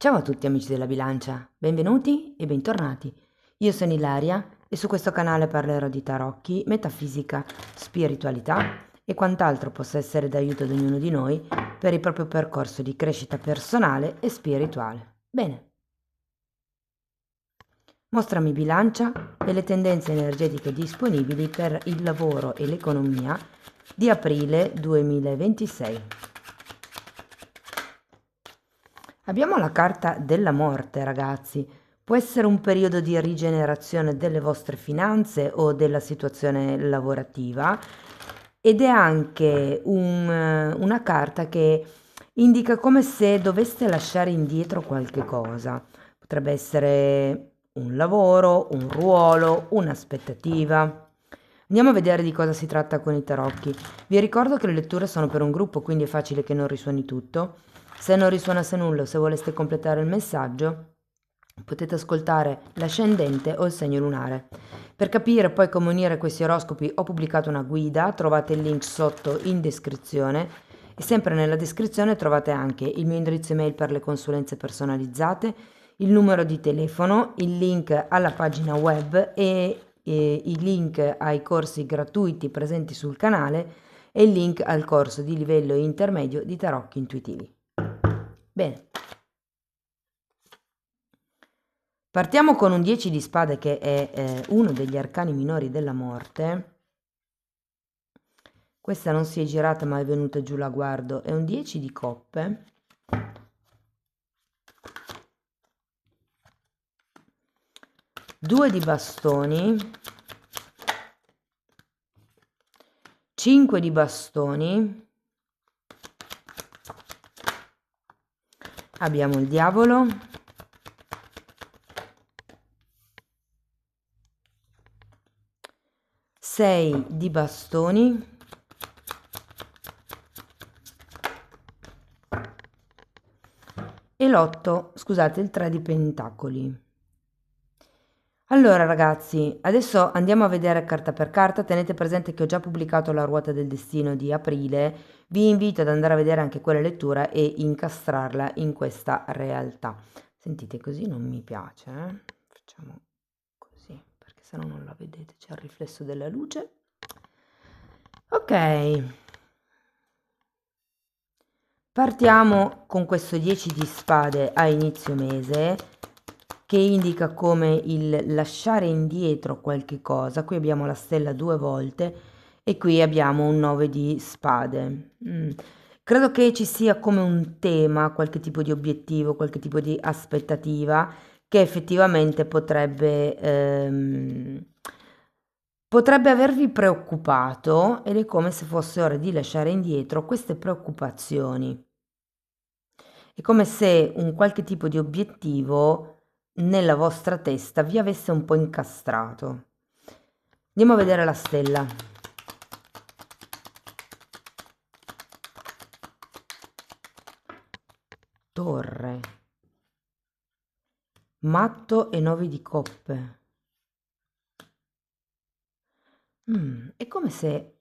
Ciao a tutti amici della bilancia, benvenuti e bentornati. Io sono Ilaria e su questo canale parlerò di tarocchi, metafisica, spiritualità e quant'altro possa essere d'aiuto ad ognuno di noi per il proprio percorso di crescita personale e spirituale. Bene, mostrami bilancia e le tendenze energetiche disponibili per il lavoro e l'economia di aprile 2026. Abbiamo la carta della morte, ragazzi. Può essere un periodo di rigenerazione delle vostre finanze o della situazione lavorativa ed è anche una carta che indica come se doveste lasciare indietro qualche cosa. Potrebbe essere un lavoro, un ruolo, un'aspettativa. Andiamo a vedere di cosa si tratta con i tarocchi. Vi ricordo che le letture sono per un gruppo, quindi è facile che non risuoni tutto. Se non risuonasse nulla o se voleste completare il messaggio, potete ascoltare l'ascendente o il segno lunare. Per capire poi come unire questi oroscopi ho pubblicato una guida, trovate il link sotto in descrizione e sempre nella descrizione trovate anche il mio indirizzo email per le consulenze personalizzate, il numero di telefono, il link alla pagina web e i link ai corsi gratuiti presenti sul canale e il link al corso di livello intermedio di tarocchi intuitivi. Bene, partiamo con un 10 di spade che è uno degli arcani minori della morte. Questa non si è girata ma è venuta giù la guardo, è un 10 di coppe. 2 di bastoni, 5 di bastoni, abbiamo il diavolo, 6 di bastoni e l'8, scusate, il 3 di pentacoli. Allora ragazzi, adesso andiamo a vedere carta per carta, tenete presente che ho già pubblicato la ruota del destino di aprile, vi invito ad andare a vedere anche quella lettura e incastrarla in questa realtà. Sentite, così non mi piace, Facciamo così, perché se no non la vedete, c'è il riflesso della luce. Ok, partiamo con questo 10 di spade a inizio mese che indica come il lasciare indietro qualche cosa. Qui abbiamo la stella 2 volte e qui abbiamo un 9 di spade. Credo che ci sia come un tema, qualche tipo di obiettivo, qualche tipo di aspettativa che effettivamente potrebbe avervi preoccupato ed è come se fosse ora di lasciare indietro queste preoccupazioni. È come se un qualche tipo di obiettivo nella vostra testa vi avesse un po' incastrato. Andiamo a vedere la stella. Torre. Matto e 9 di coppe. È come se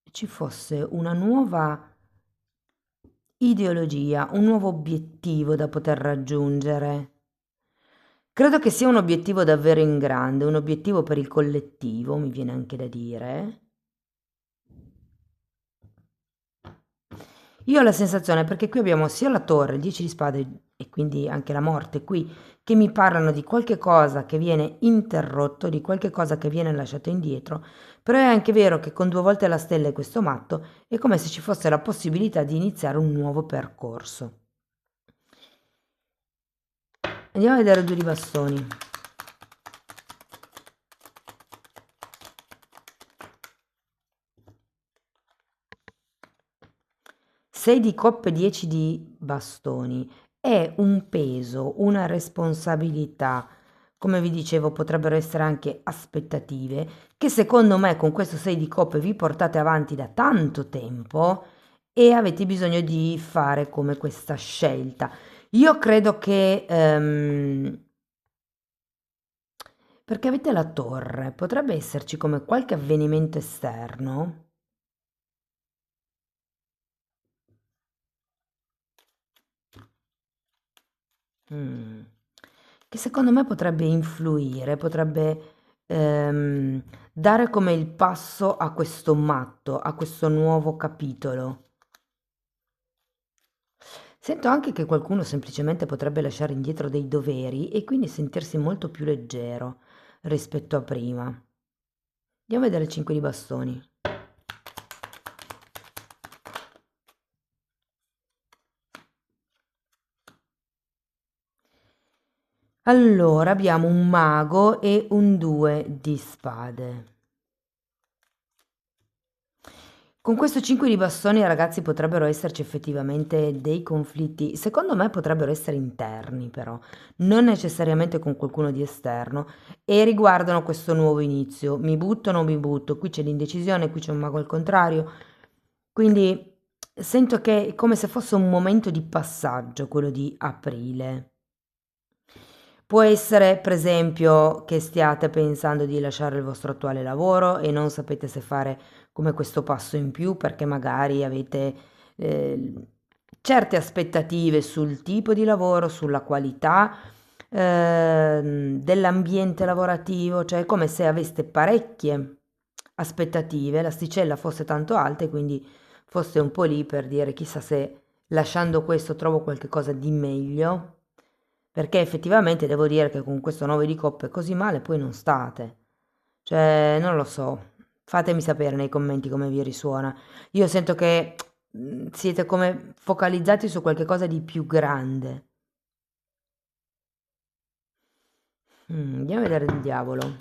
ci fosse una nuova ideologia, un nuovo obiettivo da poter raggiungere. Credo che sia un obiettivo davvero in grande, un obiettivo per il collettivo, mi viene anche da dire. Io ho la sensazione, perché qui abbiamo sia la torre, il 10 di spade e quindi anche la morte qui, che mi parlano di qualche cosa che viene interrotto, di qualche cosa che viene lasciato indietro, però è anche vero che con 2 volte la stella e questo matto è come se ci fosse la possibilità di iniziare un nuovo percorso. Andiamo a vedere 2 di bastoni. Sei di coppe, 10 di bastoni. È un peso, una responsabilità, come vi dicevo, potrebbero essere anche aspettative, che secondo me con questo 6 di coppe vi portate avanti da tanto tempo e avete bisogno di fare come questa scelta. Io credo che, perché avete la torre, potrebbe esserci come qualche avvenimento esterno. mm, che secondo me potrebbe influire, potrebbe ehm, dare come il passo a questo matto, a questo nuovo capitolo. Sento anche che qualcuno semplicemente potrebbe lasciare indietro dei doveri e quindi sentirsi molto più leggero rispetto a prima. Andiamo a vedere il 5 di bastoni. Allora, abbiamo un mago e un 2 di spade. Con questo 5 di bastoni, ragazzi, potrebbero esserci effettivamente dei conflitti, secondo me potrebbero essere interni però, non necessariamente con qualcuno di esterno, e riguardano questo nuovo inizio. Mi butto o non mi butto? Qui c'è l'indecisione, qui c'è un mago al contrario, quindi sento che è come se fosse un momento di passaggio, quello di aprile. Può essere, per esempio, che stiate pensando di lasciare il vostro attuale lavoro e non sapete se fare come questo passo in più perché magari avete eh, certe aspettative sul tipo di lavoro, sulla qualità dell'ambiente lavorativo, cioè è come se aveste parecchie aspettative, l'asticella fosse tanto alta e quindi foste un po' lì per dire chissà se lasciando questo trovo qualche cosa di meglio, perché effettivamente devo dire che con questo 9 di coppe così male poi non state. Cioè, non lo so, fatemi sapere nei commenti come vi risuona. Io sento che siete come focalizzati su qualche cosa di più grande. Andiamo a vedere il diavolo.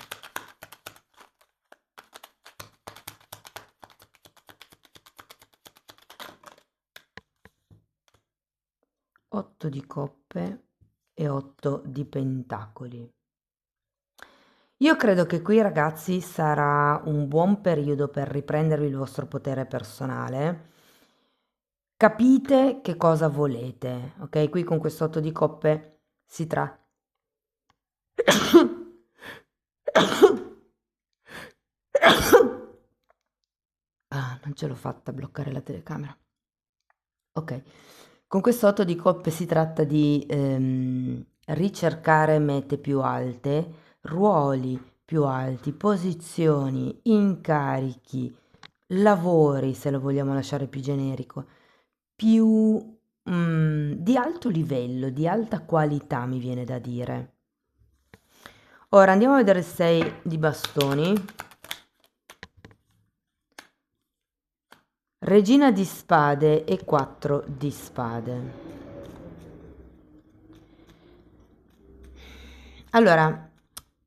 8 di coppe e 8 di pentacoli. Io credo che qui, ragazzi, sarà un buon periodo per riprendervi il vostro potere personale. Capite che cosa volete, ok? Qui con questo 8 di coppe si tratta. Ah, non ce l'ho fatta a bloccare la telecamera. Ok, con questo 8 di coppe si tratta di ricercare mete più alte, ruoli più alti, posizioni, incarichi, lavori, se lo vogliamo lasciare più generico, più di alto livello, di alta qualità, mi viene da dire. Ora andiamo a vedere il 6 di bastoni. Regina di spade e 4 di spade. Allora,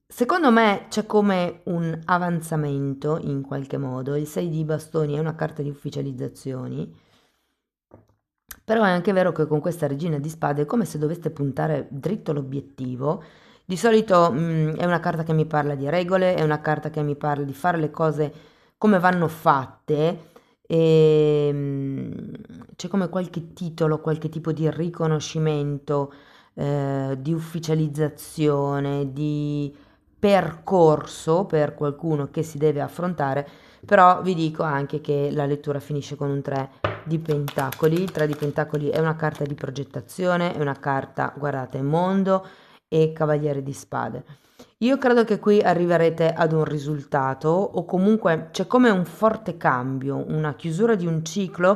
secondo me c'è come un avanzamento in qualche modo. Il 6 di bastoni è una carta di ufficializzazioni, però è anche vero che con questa regina di spade è come se doveste puntare dritto l'obiettivo. Di solito è una carta che mi parla di regole, è una carta che mi parla di fare le cose come vanno fatte e c'è come qualche titolo, qualche tipo di riconoscimento, di ufficializzazione, di percorso per qualcuno che si deve affrontare, però vi dico anche che la lettura finisce con un 3 di pentacoli. Il 3 di pentacoli è una carta di progettazione, è una carta, guardate, mondo e cavaliere di spade. Io credo che qui arriverete ad un risultato o comunque c'è come un forte cambio, una chiusura di un ciclo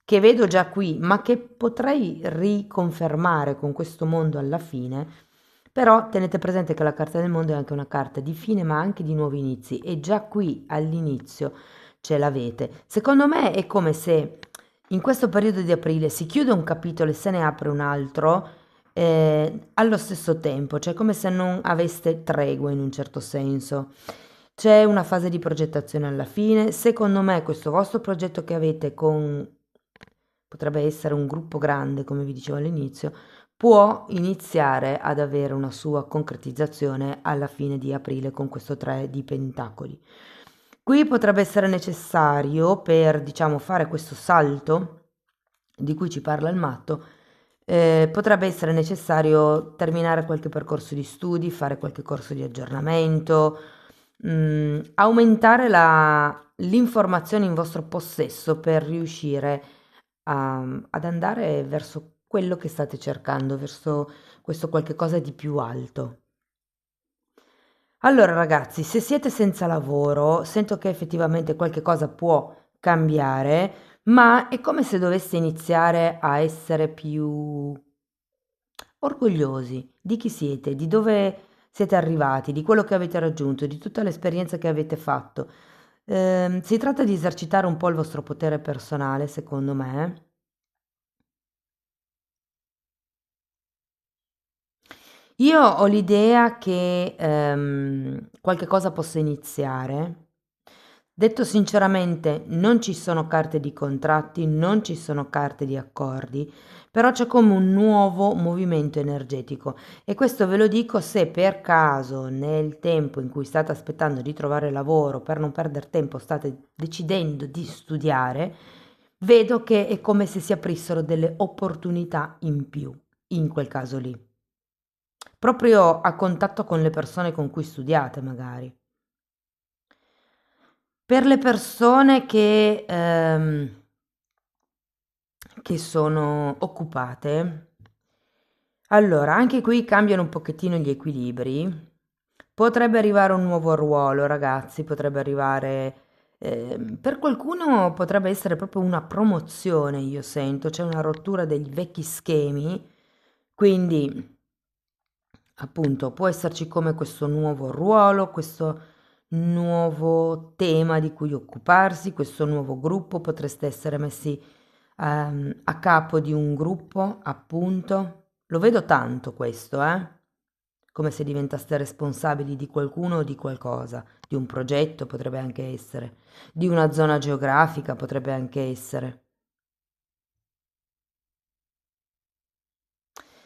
che vedo già qui, ma che potrei riconfermare con questo mondo alla fine. Però tenete presente che la carta del mondo è anche una carta di fine, ma anche di nuovi inizi e già qui all'inizio ce l'avete. Secondo me è come se in questo periodo di aprile si chiude un capitolo e se ne apre un altro allo stesso tempo, cioè come se non aveste tregua in un certo senso. C'è una fase di progettazione alla fine. Secondo me questo vostro progetto che avete con, potrebbe essere un gruppo grande, come vi dicevo all'inizio, può iniziare ad avere una sua concretizzazione alla fine di aprile con questo 3 di pentacoli. Qui potrebbe essere necessario per, diciamo, fare questo salto di cui ci parla il matto, potrebbe essere necessario terminare qualche percorso di studi, fare qualche corso di aggiornamento, aumentare l'informazione in vostro possesso per riuscire ad andare verso quello che state cercando, verso questo qualche cosa di più alto. Allora ragazzi, se siete senza lavoro, sento che effettivamente qualche cosa può cambiare, ma è come se doveste iniziare a essere più orgogliosi di chi siete, di dove siete arrivati, di quello che avete raggiunto, di tutta l'esperienza che avete fatto. Si tratta di esercitare un po' il vostro potere personale, secondo me. Io ho l'idea che qualche cosa possa iniziare. Detto sinceramente, non ci sono carte di contratti, non ci sono carte di accordi, però c'è come un nuovo movimento energetico e questo ve lo dico se per caso nel tempo in cui state aspettando di trovare lavoro, per non perdere tempo, state decidendo di studiare, vedo che è come se si aprissero delle opportunità in più in quel caso lì. Proprio a contatto con le persone con cui studiate magari. Per le persone che sono occupate, allora anche qui cambiano un pochettino gli equilibri. Potrebbe arrivare un nuovo ruolo, ragazzi, potrebbe arrivare, per qualcuno potrebbe essere proprio una promozione, io sento, c'è una rottura degli vecchi schemi, quindi appunto può esserci come questo nuovo ruolo, questo nuovo tema di cui occuparsi, questo nuovo gruppo, potreste essere messi a capo di un gruppo, appunto. Lo vedo tanto questo, come se diventaste responsabili di qualcuno o di qualcosa, di un progetto potrebbe anche essere, di una zona geografica potrebbe anche essere.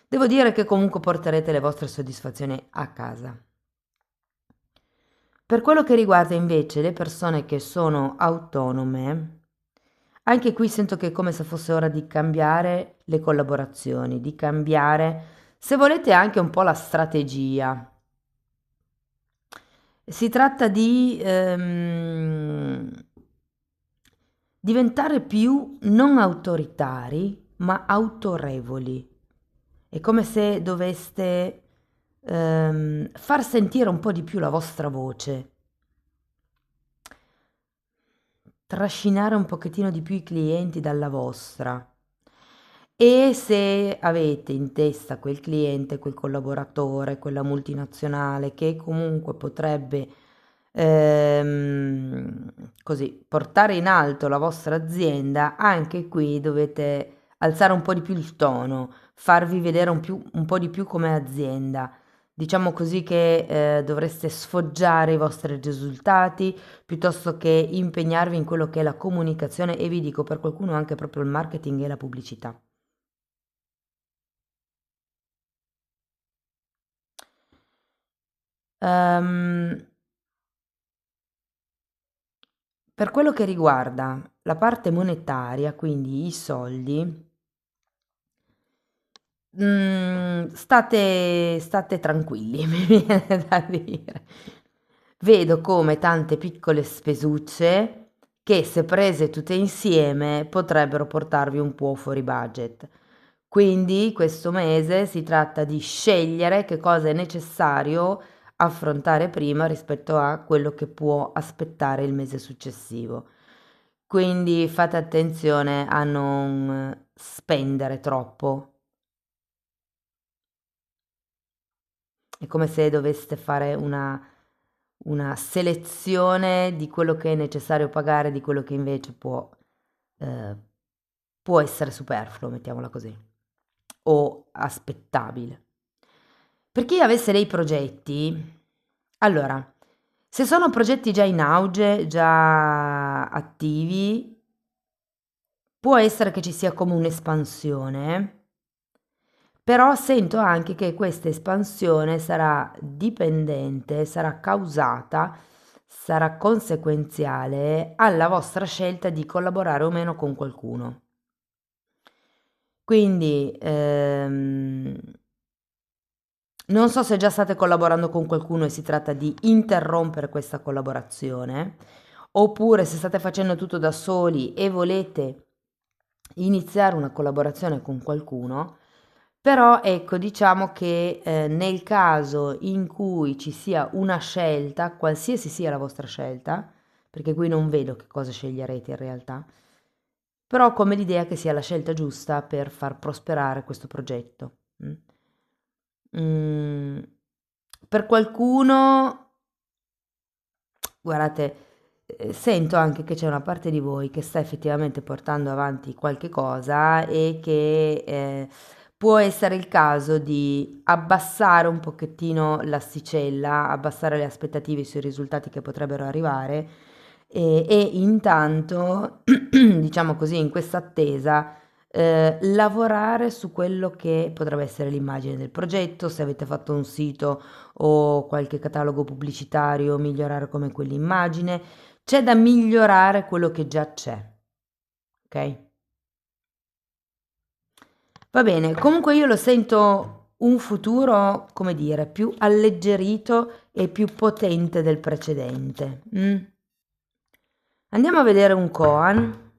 Devo dire che comunque porterete le vostre soddisfazioni a casa. Per quello che riguarda invece le persone che sono autonome, anche qui sento che è come se fosse ora di cambiare le collaborazioni, di cambiare, se volete, anche un po' la strategia. Si tratta di diventare più non autoritari, ma autorevoli. È come se doveste far sentire un po' di più la vostra voce, trascinare un pochettino di più i clienti dalla vostra. E se avete in testa quel cliente, quel collaboratore, quella multinazionale che comunque potrebbe così portare in alto la vostra azienda, anche qui dovete alzare un po' di più il tono, farvi vedere un po' di più come azienda. Diciamo così che dovreste sfoggiare i vostri risultati piuttosto che impegnarvi in quello che è la comunicazione e vi dico per qualcuno anche proprio il marketing e la pubblicità. Ehm, per quello che riguarda la parte monetaria, quindi i soldi, state tranquilli, mi viene da dire. Vedo come tante piccole spesucce che, se prese tutte insieme, potrebbero portarvi un po' fuori budget. Quindi questo mese si tratta di scegliere che cosa è necessario affrontare prima rispetto a quello che può aspettare il mese successivo. Quindi fate attenzione a non spendere troppo. È come se doveste fare una selezione di quello che è necessario pagare, di quello che invece eh, può essere superfluo, mettiamola così, o aspettabile. Per chi avesse dei progetti, allora, se sono progetti già in auge, già attivi, può essere che ci sia come un'espansione, però sento anche che questa espansione sarà dipendente, sarà causata, sarà conseguenziale alla vostra scelta di collaborare o meno con qualcuno. Quindi non so se già state collaborando con qualcuno e si tratta di interrompere questa collaborazione, oppure se state facendo tutto da soli e volete iniziare una collaborazione con qualcuno, però ecco, diciamo che nel caso in cui ci sia una scelta, qualsiasi sia la vostra scelta, perché qui non vedo che cosa sceglierete in realtà, però ho come l'idea che sia la scelta giusta per far prosperare questo progetto. Mm, per qualcuno, guardate, sento anche che c'è una parte di voi che sta effettivamente portando avanti qualche cosa e che può essere il caso di abbassare un pochettino l'asticella, abbassare le aspettative sui risultati che potrebbero arrivare e intanto, diciamo così, in questa attesa, lavorare su quello che potrebbe essere l'immagine del progetto, se avete fatto un sito o qualche catalogo pubblicitario, migliorare come quell'immagine. C'è da migliorare quello che già c'è, ok? Va bene, comunque io lo sento un futuro, come dire, più alleggerito e più potente del precedente. Andiamo a vedere un koan.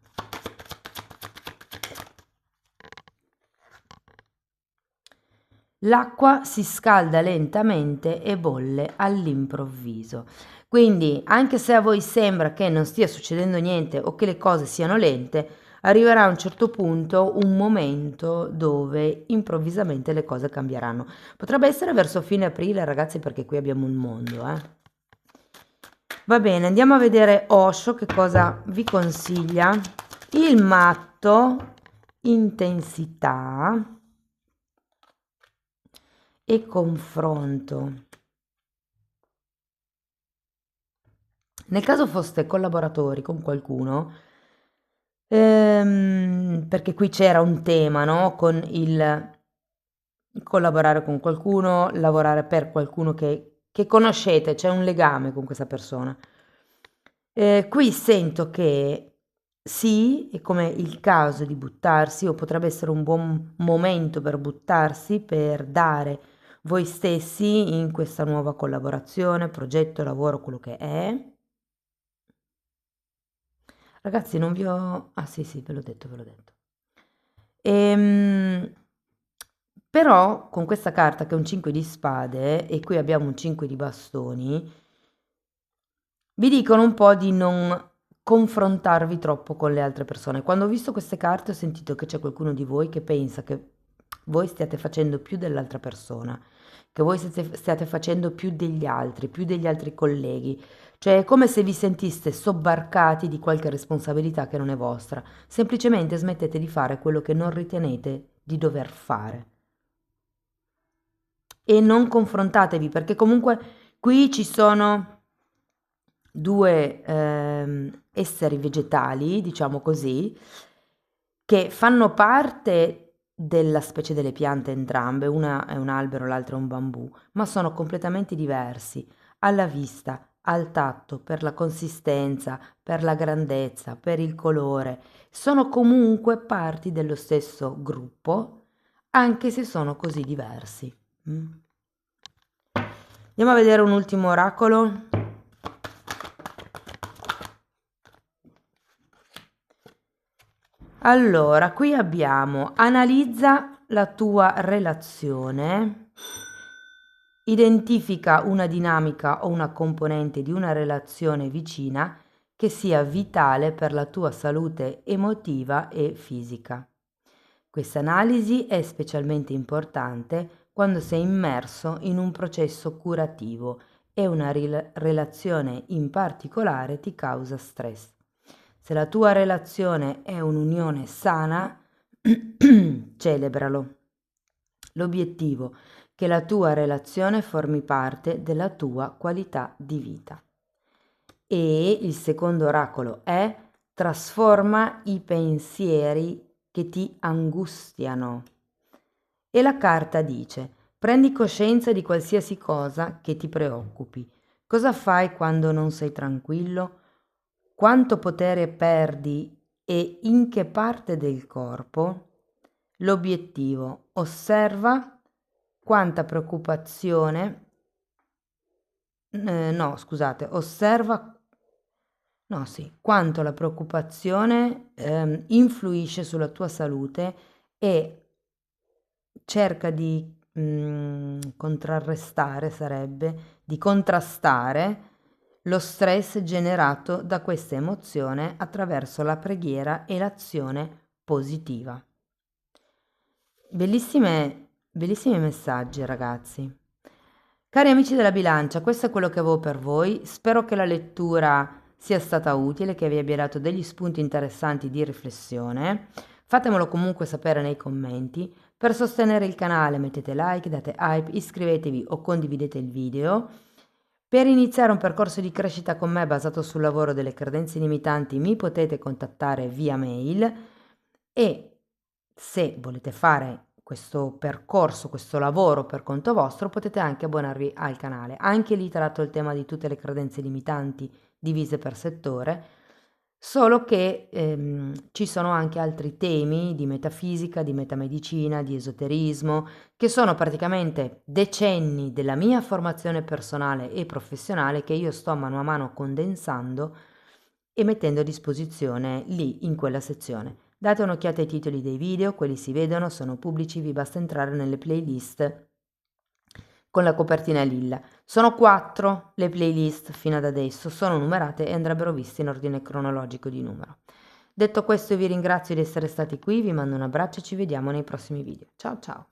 L'acqua si scalda lentamente e bolle all'improvviso. Quindi, anche se a voi sembra che non stia succedendo niente o che le cose siano lente, arriverà a un certo punto un momento dove improvvisamente le cose cambieranno. Potrebbe essere verso fine aprile, ragazzi, perché qui abbiamo un mondo, eh. Va bene, andiamo a vedere Osho che cosa vi consiglia. Il matto, intensità e confronto. Nel caso foste collaboratori con qualcuno, perché qui c'era un tema, no? Con il collaborare con qualcuno, lavorare per qualcuno che conoscete, c'è un legame con questa persona. Qui sento che sì, è come il caso di buttarsi, o potrebbe essere un buon momento per buttarsi, per dare voi stessi in questa nuova collaborazione, progetto, lavoro, quello che è. Ragazzi, non vi ho... Ah sì, sì, ve l'ho detto, ve l'ho detto. Ehm, Però con questa carta che è un 5 di spade e qui abbiamo un 5 di bastoni, vi dicono un po' di non confrontarvi troppo con le altre persone. Quando ho visto queste carte ho sentito che c'è qualcuno di voi che pensa che voi stiate facendo più dell'altra persona, che voi stiate facendo più degli altri colleghi. Cioè è come se vi sentiste sobbarcati di qualche responsabilità che non è vostra. Semplicemente smettete di fare quello che non ritenete di dover fare. E non confrontatevi perché comunque qui ci sono due esseri vegetali, diciamo così, che fanno parte della specie delle piante entrambe, una è un albero, l'altra è un bambù, ma sono completamente diversi alla vista, al tatto, per la consistenza, per la grandezza, per il colore. Sono comunque parti dello stesso gruppo, anche se sono così diversi. Mm. Andiamo a vedere un ultimo oracolo. Allora, qui abbiamo analizza la tua relazione, identifica una dinamica o una componente di una relazione vicina che sia vitale per la tua salute emotiva e fisica. Questa analisi è specialmente importante quando sei immerso in un processo curativo e una relazione in particolare ti causa stress. Se la tua relazione è un'unione sana, celebralo. L'obiettivo è che la tua relazione formi parte della tua qualità di vita. E il secondo oracolo è trasforma i pensieri che ti angustiano. E la carta dice: prendi coscienza di qualsiasi cosa che ti preoccupi. Cosa fai quando non sei tranquillo? Quanto potere perdi e in che parte del corpo? L'obiettivo: osserva quanta preoccupazione, no, scusate, osserva, No, sì, quanto la preoccupazione influisce sulla tua salute e cerca di contrarrestare, sarebbe, di contrastare lo stress generato da questa emozione attraverso la preghiera e l'azione positiva. Bellissimi messaggi, ragazzi. Cari amici della bilancia, questo è quello che avevo per voi. Spero che la lettura sia stata utile, che vi abbia dato degli spunti interessanti di riflessione. Fatemelo comunque sapere nei commenti. Per sostenere il canale mettete like, date hype, iscrivetevi o condividete il video. Per iniziare un percorso di crescita con me basato sul lavoro delle credenze limitanti mi potete contattare via mail e se volete fare questo percorso, questo lavoro per conto vostro, potete anche abbonarvi al canale. Anche lì tratto il tema di tutte le credenze limitanti divise per settore, solo che ci sono anche altri temi di metafisica, di metamedicina, di esoterismo, che sono praticamente decenni della mia formazione personale e professionale che io sto mano a mano condensando e mettendo a disposizione lì in quella sezione. Date un'occhiata ai titoli dei video, quelli si vedono, sono pubblici, vi basta entrare nelle playlist con la copertina lilla. Sono 4 le playlist fino ad adesso, sono numerate e andrebbero viste in ordine cronologico di numero. Detto questo vi ringrazio di essere stati qui, vi mando un abbraccio e ci vediamo nei prossimi video. Ciao ciao!